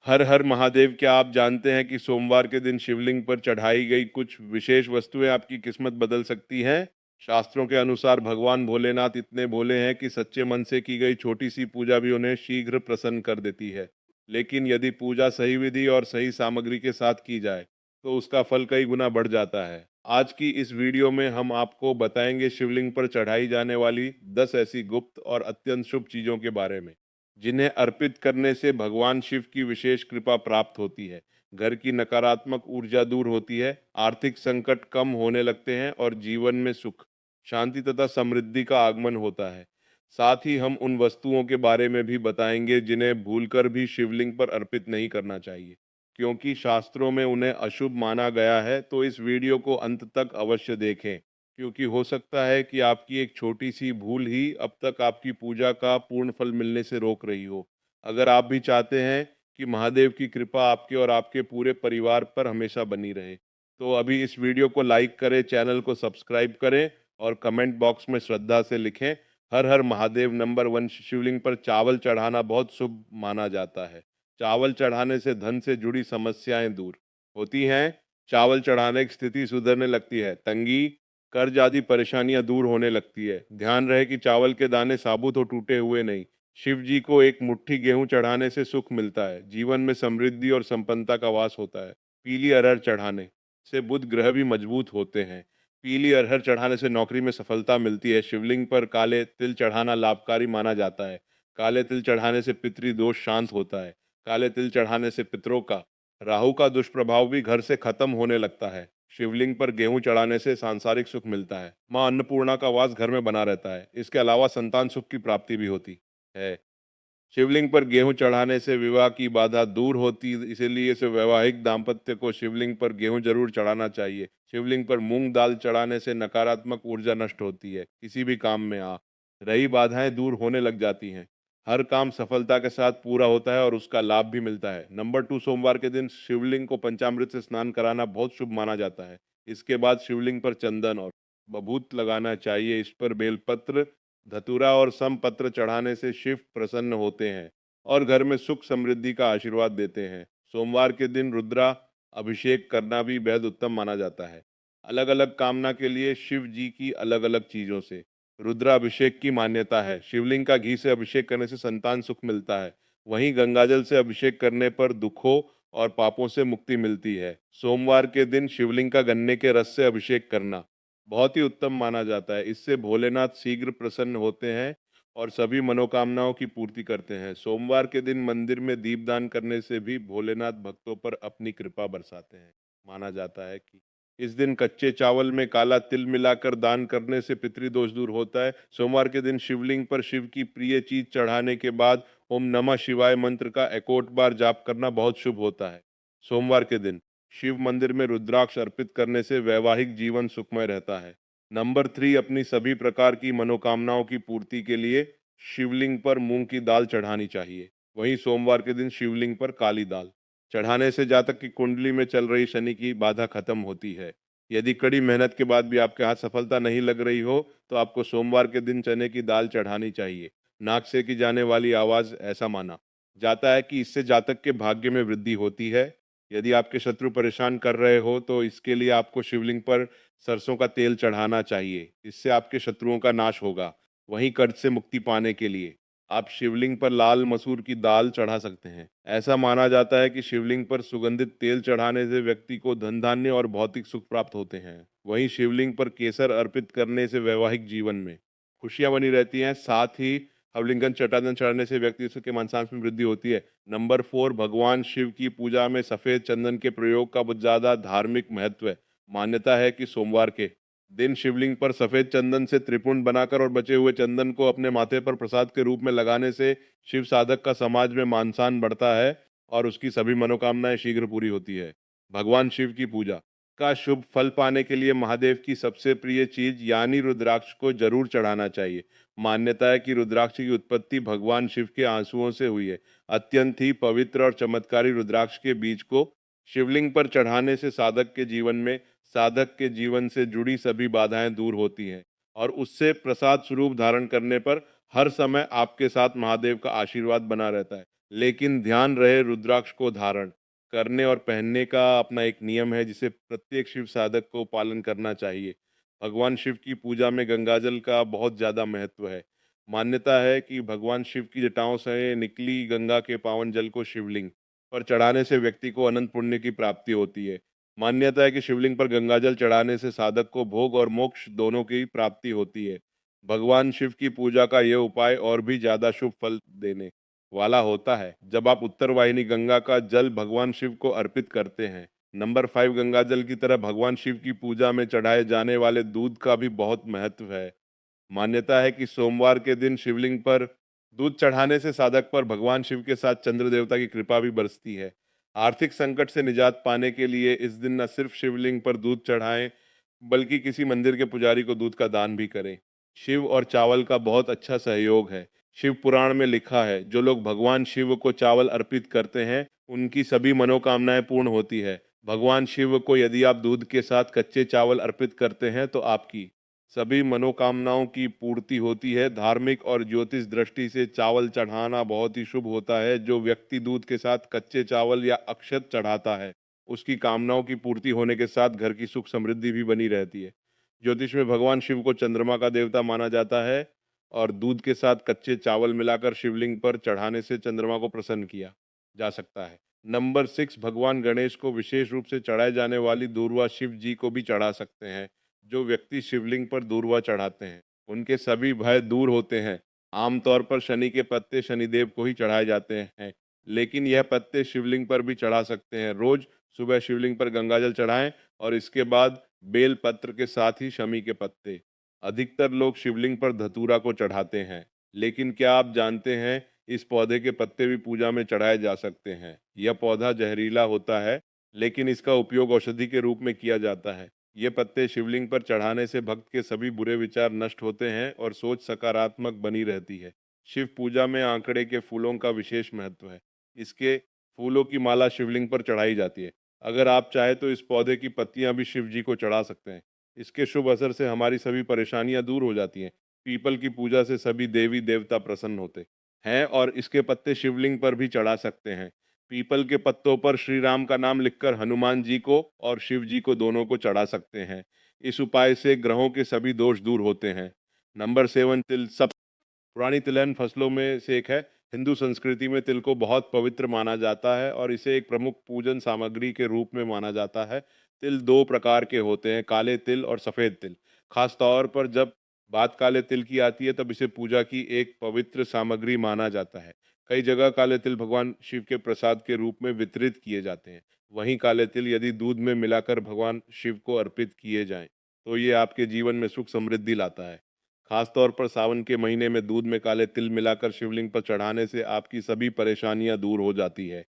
हर हर महादेव! क्या आप जानते हैं कि सोमवार के दिन शिवलिंग पर चढ़ाई गई कुछ विशेष वस्तुएं आपकी किस्मत बदल सकती हैं? शास्त्रों के अनुसार भगवान भोलेनाथ इतने भोले हैं कि सच्चे मन से की गई छोटी सी पूजा भी उन्हें शीघ्र प्रसन्न कर देती है। लेकिन यदि पूजा सही विधि और सही सामग्री के साथ की जाए, तो उसका फल कई गुना बढ़ जाता है। आज की इस वीडियो में हम आपको बताएंगे शिवलिंग पर चढ़ाई जाने वाली 10 ऐसी गुप्त और अत्यंत शुभ चीजों के बारे में, जिन्हें अर्पित करने से भगवान शिव की विशेष कृपा प्राप्त होती है। घर की नकारात्मक ऊर्जा दूर होती है, आर्थिक संकट कम होने लगते हैं और जीवन में सुख, शांति तथा समृद्धि का आगमन होता है। साथ ही हम उन वस्तुओं के बारे में भी बताएंगे जिन्हें भूलकर भी शिवलिंग पर अर्पित नहीं करना चाहिए, क्योंकि शास्त्रों में उन्हें अशुभ माना गया है। तो इस वीडियो को अंत तक अवश्य देखें, क्योंकि हो सकता है कि आपकी एक छोटी सी भूल ही अब तक आपकी पूजा का पूर्ण फल मिलने से रोक रही हो। अगर आप भी चाहते हैं कि महादेव की कृपा आपके और आपके पूरे परिवार पर हमेशा बनी रहे, तो अभी इस वीडियो को लाइक करें, चैनल को सब्सक्राइब करें और कमेंट बॉक्स में श्रद्धा से लिखें, हर हर महादेव। नंबर 1, शिवलिंग पर चावल चढ़ाना बहुत शुभ माना जाता है। चावल चढ़ाने से धन से जुड़ी समस्याएं दूर होती हैं। चावल चढ़ाने की स्थिति सुधरने लगती है, तंगी, कर्ज आदि परेशानियां दूर होने लगती है। ध्यान रहे कि चावल के दाने साबुत और टूटे हुए नहीं। शिव जी को एक मुट्ठी गेहूं चढ़ाने से सुख मिलता है, जीवन में समृद्धि और संपन्नता का वास होता है। पीली अरहर चढ़ाने से बुध ग्रह भी मजबूत होते हैं। पीली अरहर चढ़ाने से नौकरी में सफलता मिलती है। शिवलिंग पर काले तिल चढ़ाना लाभकारी माना जाता है। काले तिल चढ़ाने से पितृदोष शांत होता है। काले तिल चढ़ाने से पितरों का, राहु का दुष्प्रभाव भी घर से खत्म होने लगता है। शिवलिंग पर गेहूं चढ़ाने से सांसारिक सुख मिलता है। मां अन्नपूर्णा का वास घर में बना रहता है। इसके अलावा संतान सुख की प्राप्ति भी होती है। शिवलिंग पर गेहूं चढ़ाने से विवाह की बाधा दूर होती, इसीलिए इसे वैवाहिक दाम्पत्य को शिवलिंग पर गेहूं जरूर चढ़ाना चाहिए। शिवलिंग पर मूंग दाल चढ़ाने से नकारात्मक ऊर्जा नष्ट होती है, किसी भी काम में आ रही बाधाएं दूर होने लग जाती हैं। हर काम सफलता के साथ पूरा होता है और उसका लाभ भी मिलता है। नंबर 2, सोमवार के दिन शिवलिंग को पंचामृत से स्नान कराना बहुत शुभ माना जाता है। इसके बाद शिवलिंग पर चंदन और बभूत लगाना चाहिए। इस पर बेलपत्र, धतूरा और सम पत्र चढ़ाने से शिव प्रसन्न होते हैं और घर में सुख समृद्धि का आशीर्वाद देते हैं। सोमवार के दिन रुद्रा अभिषेक करना भी बेहद उत्तम माना जाता है। अलग अलग कामना के लिए शिव जी की अलग अलग चीजों से रुद्राभिषेक की मान्यता है। शिवलिंग का घी से अभिषेक करने से संतान सुख मिलता है। वहीं गंगाजल से अभिषेक करने पर दुखों और पापों से मुक्ति मिलती है। सोमवार के दिन शिवलिंग का गन्ने के रस से अभिषेक करना बहुत ही उत्तम माना जाता है। इससे भोलेनाथ शीघ्र प्रसन्न होते हैं और सभी मनोकामनाओं की पूर्ति करते हैं। सोमवार के दिन मंदिर में दीपदान करने से भी भोलेनाथ भक्तों पर अपनी कृपा बरसाते हैं। माना जाता है कि इस दिन कच्चे चावल में काला तिल मिलाकर दान करने से पितृदोष दूर होता है। सोमवार के दिन शिवलिंग पर शिव की प्रिय चीज चढ़ाने के बाद ओम नमः शिवाय मंत्र का 61 बार जाप करना बहुत शुभ होता है। सोमवार के दिन शिव मंदिर में रुद्राक्ष अर्पित करने से वैवाहिक जीवन सुखमय रहता है। नंबर 3, अपनी सभी प्रकार की मनोकामनाओं की पूर्ति के लिए शिवलिंग पर मूंग की दाल चढ़ानी चाहिए। वहीं सोमवार के दिन शिवलिंग पर काली दाल चढ़ाने से जातक की कुंडली में चल रही शनि की बाधा खत्म होती है। यदि कड़ी मेहनत के बाद भी आपके हाथ सफलता नहीं लग रही हो, तो आपको सोमवार के दिन चने की दाल चढ़ानी चाहिए। नाक से की जाने वाली आवाज, ऐसा माना जाता है कि इससे जातक के भाग्य में वृद्धि होती है। यदि आपके शत्रु परेशान कर रहे हो, तो इसके लिए आपको शिवलिंग पर सरसों का तेल चढ़ाना चाहिए। इससे आपके शत्रुओं का नाश होगा। वहीं कर्ज से मुक्ति पाने के लिए आप शिवलिंग पर लाल मसूर की दाल चढ़ा सकते हैं। ऐसा माना जाता है कि शिवलिंग पर सुगंधित तेल चढ़ाने से व्यक्ति को धन धान्य और भौतिक सुख प्राप्त होते हैं। वहीं शिवलिंग पर केसर अर्पित करने से वैवाहिक जीवन में खुशियां बनी रहती हैं। साथ ही हवलिंगन चटादन चढ़ने से व्यक्ति के मनसांस में वृद्धि होती है। नंबर 4, भगवान शिव की पूजा में सफेद चंदन के प्रयोग का बहुत ज्यादा धार्मिक महत्व है। मान्यता है कि सोमवार के दिन शिवलिंग पर सफेद चंदन से त्रिपुंड बनाकर और बचे हुए चंदन को अपने माथे पर प्रसाद के रूप में लगाने से शिव साधक का समाज में मान सम्मान बढ़ता है और उसकी सभी मनोकामनाएं शीघ्र पूरी होती है। भगवान शिव की पूजा का शुभ फल पाने के लिए महादेव की सबसे प्रिय चीज यानी रुद्राक्ष को जरूर चढ़ाना चाहिए। मान्यता है कि रुद्राक्ष की उत्पत्ति भगवान शिव के आंसुओं से हुई है। अत्यंत ही पवित्र और चमत्कारी रुद्राक्ष के बीज को शिवलिंग पर चढ़ाने से साधक के जीवन से जुड़ी सभी बाधाएं दूर होती हैं और उससे प्रसाद स्वरूप धारण करने पर हर समय आपके साथ महादेव का आशीर्वाद बना रहता है। लेकिन ध्यान रहे रुद्राक्ष को धारण करने और पहनने का अपना एक नियम है जिसे प्रत्येक शिव साधक को पालन करना चाहिए। भगवान शिव की पूजा में गंगाजल का बहुत ज़्यादा महत्व है। मान्यता है कि भगवान शिव की जटाओं से निकली गंगा के पावन जल को शिवलिंग पर चढ़ाने से व्यक्ति को अनंत पुण्य की प्राप्ति होती है। मान्यता है कि शिवलिंग पर गंगाजल चढ़ाने से साधक को भोग और मोक्ष दोनों की प्राप्ति होती है। भगवान शिव की पूजा का यह उपाय और भी ज़्यादा शुभ फल देने वाला होता है जब आप उत्तर वाहिनी गंगा का जल भगवान शिव को अर्पित करते हैं। नंबर 5, गंगा जल की तरह भगवान शिव की पूजा में चढ़ाए जाने वाले दूध का भी बहुत महत्व है। मान्यता है कि सोमवार के दिन शिवलिंग पर दूध चढ़ाने से साधक पर भगवान शिव के साथ चंद्र देवता की कृपा भी बरसती है। आर्थिक संकट से निजात पाने के लिए इस दिन न सिर्फ शिवलिंग पर दूध चढ़ाएं बल्कि किसी मंदिर के पुजारी को दूध का दान भी करें। शिव और चावल का बहुत अच्छा सहयोग है। शिव पुराण में लिखा है, जो लोग भगवान शिव को चावल अर्पित करते हैं उनकी सभी मनोकामनाएं पूर्ण होती है। भगवान शिव को यदि आप दूध के साथ कच्चे चावल अर्पित करते हैं तो आपकी सभी मनोकामनाओं की पूर्ति होती है। धार्मिक और ज्योतिष दृष्टि से चावल चढ़ाना बहुत ही शुभ होता है। जो व्यक्ति दूध के साथ कच्चे चावल या अक्षत चढ़ाता है उसकी कामनाओं की पूर्ति होने के साथ घर की सुख समृद्धि भी बनी रहती है। ज्योतिष में भगवान शिव को चंद्रमा का देवता माना जाता है और दूध के साथ कच्चे चावल मिलाकर शिवलिंग पर चढ़ाने से चंद्रमा को प्रसन्न किया जा सकता है। नंबर 6, भगवान गणेश को विशेष रूप से चढ़ाए जाने वाली दूर्वा शिव जी को भी चढ़ा सकते हैं। जो व्यक्ति शिवलिंग पर दूर्वा चढ़ाते हैं उनके सभी भय दूर होते हैं। आमतौर पर शनि के पत्ते शनिदेव को ही चढ़ाए जाते हैं, लेकिन यह पत्ते शिवलिंग पर भी चढ़ा सकते हैं। रोज सुबह शिवलिंग पर गंगाजल चढ़ाएं और इसके बाद बेल पत्र के साथ ही शमी के पत्ते। अधिकतर लोग शिवलिंग पर धतूरा को चढ़ाते हैं, लेकिन क्या आप जानते हैं इस पौधे के पत्ते भी पूजा में चढ़ाए जा सकते हैं। यह पौधा जहरीला होता है, लेकिन इसका उपयोग औषधि के रूप में किया जाता है। ये पत्ते शिवलिंग पर चढ़ाने से भक्त के सभी बुरे विचार नष्ट होते हैं और सोच सकारात्मक बनी रहती है। शिव पूजा में आंकड़े के फूलों का विशेष महत्व है। इसके फूलों की माला शिवलिंग पर चढ़ाई जाती है। अगर आप चाहे तो इस पौधे की पत्तियां भी शिव जी को चढ़ा सकते हैं। इसके शुभ असर से हमारी सभी परेशानियां दूर हो जाती हैं। पीपल की पूजा से सभी देवी देवता प्रसन्न होते हैं और इसके पत्ते शिवलिंग पर भी चढ़ा सकते हैं। पीपल के पत्तों पर श्री राम का नाम लिखकर हनुमान जी को और शिव जी को दोनों को चढ़ा सकते हैं। इस उपाय से ग्रहों के सभी दोष दूर होते हैं। नंबर 7, तिल। सब पुरानी तिलहन फसलों में से एक है। हिंदू संस्कृति में तिल को बहुत पवित्र माना जाता है और इसे एक प्रमुख पूजन सामग्री के रूप में माना जाता है। तिल दो प्रकार के होते हैं, काले तिल और सफ़ेद तिल। खास तौर पर जब बात काले तिल की आती है तब इसे पूजा की एक पवित्र सामग्री माना जाता है। कई जगह काले तिल भगवान शिव के प्रसाद के रूप में वितरित किए जाते हैं। वहीं काले तिल यदि दूध में मिलाकर भगवान शिव को अर्पित किए जाएं तो ये आपके जीवन में सुख समृद्धि लाता है। खासतौर पर सावन के महीने में दूध में काले तिल मिलाकर शिवलिंग पर चढ़ाने से आपकी सभी परेशानियां दूर हो जाती है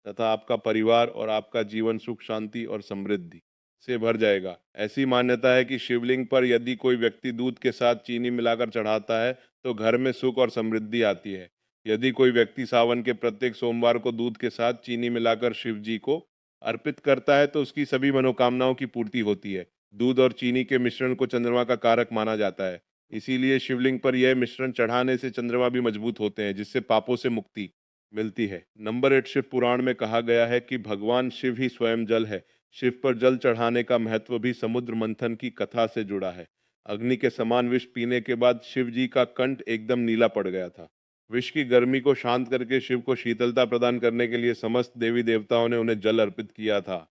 तथा आपका परिवार और आपका जीवन सुख शांति और समृद्धि से भर जाएगा। ऐसी मान्यता है कि शिवलिंग पर यदि कोई व्यक्ति दूध के साथ चीनी मिलाकर चढ़ाता है तो घर में सुख और समृद्धि आती है। यदि कोई व्यक्ति सावन के प्रत्येक सोमवार को दूध के साथ चीनी मिलाकर शिव जी को अर्पित करता है तो उसकी सभी मनोकामनाओं की पूर्ति होती है। दूध और चीनी के मिश्रण को चंद्रमा का कारक माना जाता है, इसीलिए शिवलिंग पर यह मिश्रण चढ़ाने से चंद्रमा भी मजबूत होते हैं जिससे पापों से मुक्ति मिलती है। नंबर 8, शिव पुराण में कहा गया है कि भगवान शिव ही स्वयं जल है। शिव पर जल चढ़ाने का महत्व भी समुद्र मंथन की कथा से जुड़ा है। अग्नि के समान विष पीने के बाद शिव जी का कंठ एकदम नीला पड़ गया था। विष की गर्मी को शांत करके शिव को शीतलता प्रदान करने के लिए समस्त देवी देवताओं ने उन्हें जल अर्पित किया था।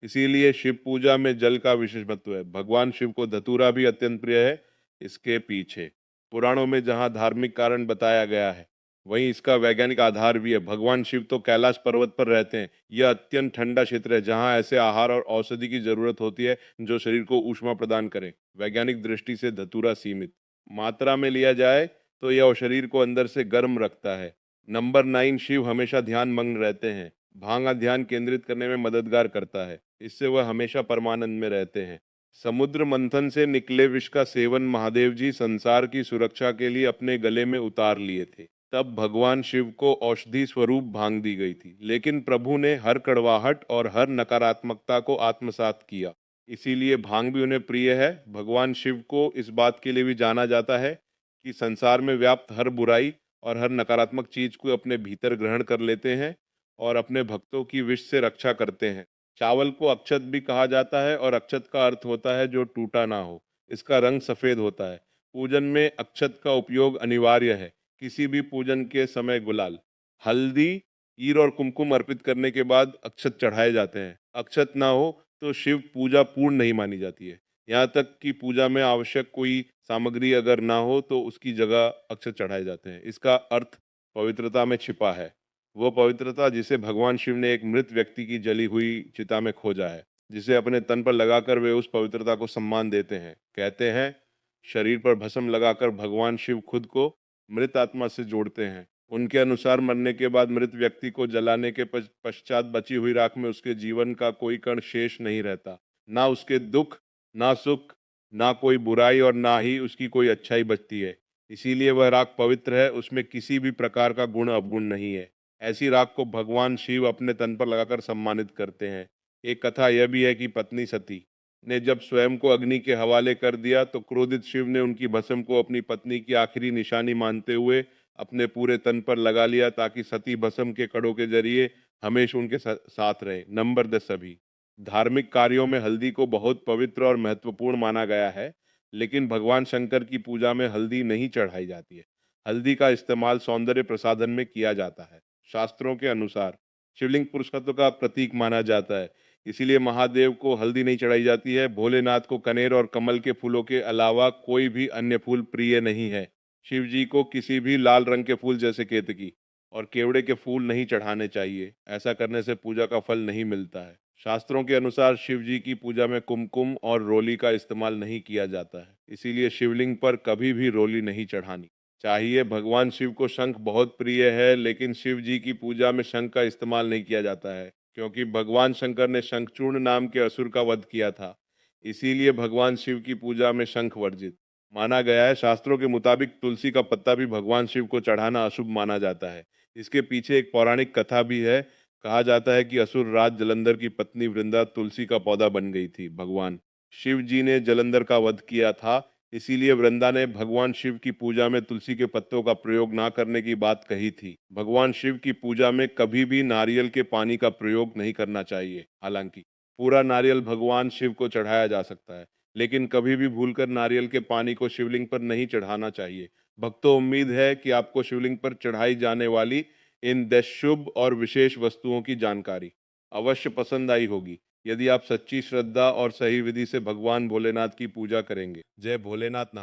इसीलिए शिव पूजा में जल का विशेष महत्व है। भगवान शिव को धतूरा भी अत्यंत प्रिय है। इसके पीछे पुराणों में जहाँ धार्मिक कारण बताया गया है वहीं इसका वैज्ञानिक आधार भी है। भगवान शिव तो कैलाश पर्वत पर रहते हैं। यह अत्यंत ठंडा क्षेत्र है जहाँ ऐसे आहार और औषधि की जरूरत होती है जो शरीर को ऊष्मा प्रदान करें। वैज्ञानिक दृष्टि से धतूरा सीमित मात्रा में लिया जाए तो यह शरीर को अंदर से गर्म रखता है। नंबर 9, शिव हमेशा ध्यान मग्न रहते हैं। भांगा ध्यान केंद्रित करने में मददगार करता है, इससे वह हमेशा परमानंद में रहते हैं। समुद्र मंथन से निकले विष का सेवन महादेव जी संसार की सुरक्षा के लिए अपने गले में उतार लिए थे। तब भगवान शिव को औषधि स्वरूप भांग दी गई थी, लेकिन प्रभु ने हर कड़वाहट और हर नकारात्मकता को आत्मसात किया, इसीलिए भांग भी उन्हें प्रिय है। भगवान शिव को इस बात के लिए भी जाना जाता है कि संसार में व्याप्त हर बुराई और हर नकारात्मक चीज को अपने भीतर ग्रहण कर लेते हैं और अपने भक्तों की विष से रक्षा करते हैं। चावल को अक्षत भी कहा जाता है और अक्षत का अर्थ होता है जो टूटा ना हो। इसका रंग सफेद होता है। पूजन में अक्षत का उपयोग अनिवार्य है। किसी भी पूजन के समय गुलाल, हल्दी, ईर और कुमकुम अर्पित करने के बाद अक्षत चढ़ाए जाते हैं। अक्षत ना हो तो शिव पूजा पूर्ण नहीं मानी जाती है। यहाँ तक कि पूजा में आवश्यक कोई सामग्री अगर ना हो तो उसकी जगह अक्षत चढ़ाए जाते हैं। इसका अर्थ पवित्रता में छिपा है। वो पवित्रता जिसे भगवान शिव ने एक मृत व्यक्ति की जली हुई चिता में खोजा है, जिसे अपने तन पर लगाकर वे उस पवित्रता को सम्मान देते हैं। कहते हैं, शरीर पर भस्म लगाकर भगवान शिव खुद को मृत आत्मा से जोड़ते हैं। उनके अनुसार मरने के बाद मृत व्यक्ति को जलाने के पश्चात बची हुई राख में उसके जीवन का कोई कण शेष नहीं रहता। ना उसके दुख, ना सुख, ना कोई बुराई और ना ही उसकी कोई अच्छाई बचती है। इसीलिए वह राख पवित्र है, उसमें किसी भी प्रकार का गुण अवगुण नहीं है। ऐसी राख को भगवान शिव अपने तन पर लगाकर सम्मानित करते हैं। एक कथा यह भी है कि पत्नी सती ने जब स्वयं को अग्नि के हवाले कर दिया तो क्रोधित शिव ने उनकी भस्म को अपनी पत्नी की आखिरी निशानी मानते हुए अपने पूरे तन पर लगा लिया, ताकि सती भस्म के कड़ों के जरिए हमेशा उनके साथ रहे। नंबर 10 सभी धार्मिक कार्यों में हल्दी को बहुत पवित्र और महत्वपूर्ण माना गया है, लेकिन भगवान शंकर की पूजा में हल्दी नहीं चढ़ाई जाती है। हल्दी का इस्तेमाल सौंदर्य प्रसाधन में किया जाता है। शास्त्रों के अनुसार शिवलिंग पुरुषत्व का प्रतीक माना जाता है, इसीलिए महादेव को हल्दी नहीं चढ़ाई जाती है। भोलेनाथ को कनेर और कमल के फूलों के अलावा कोई भी अन्य फूल प्रिय नहीं है। शिव जी को किसी भी लाल रंग के फूल जैसे केतकी और केवड़े के फूल नहीं चढ़ाने चाहिए। ऐसा करने से पूजा का फल नहीं मिलता है। शास्त्रों के अनुसार शिव जी की पूजा में कुमकुम और रोली का इस्तेमाल नहीं किया जाता है, इसीलिए शिवलिंग पर कभी भी रोली नहीं चढ़ानी चाहिए। भगवान शिव को शंख बहुत प्रिय है, लेकिन शिव जी की पूजा में शंख का इस्तेमाल नहीं किया जाता है, क्योंकि भगवान शंकर ने शंखचूर्ण नाम के असुर का वध किया था। इसीलिए भगवान शिव की पूजा में शंख वर्जित माना गया है। शास्त्रों के मुताबिक तुलसी का पत्ता भी भगवान शिव को चढ़ाना अशुभ माना जाता है। इसके पीछे एक पौराणिक कथा भी है। कहा जाता है कि असुर राज जलंधर की पत्नी वृंदा तुलसी का पौधा बन गई थी। भगवान शिव जी ने जलंधर का वध किया था, इसीलिए वृंदा ने भगवान शिव की पूजा में तुलसी के पत्तों का प्रयोग ना करने की बात कही थी। भगवान शिव की पूजा में कभी भी नारियल के पानी का प्रयोग नहीं करना चाहिए। हालांकि पूरा नारियल भगवान शिव को चढ़ाया जा सकता है, लेकिन कभी भी भूलकर नारियल के पानी को शिवलिंग पर नहीं चढ़ाना चाहिए। भक्तों, उम्मीद है कि आपको शिवलिंग पर चढ़ाई जाने वाली इन 10 शुभ और विशेष वस्तुओं की जानकारी अवश्य पसंद आई होगी। यदि आप सच्ची श्रद्धा और सही विधि से भगवान भोलेनाथ की पूजा करेंगे। जय भोलेनाथ।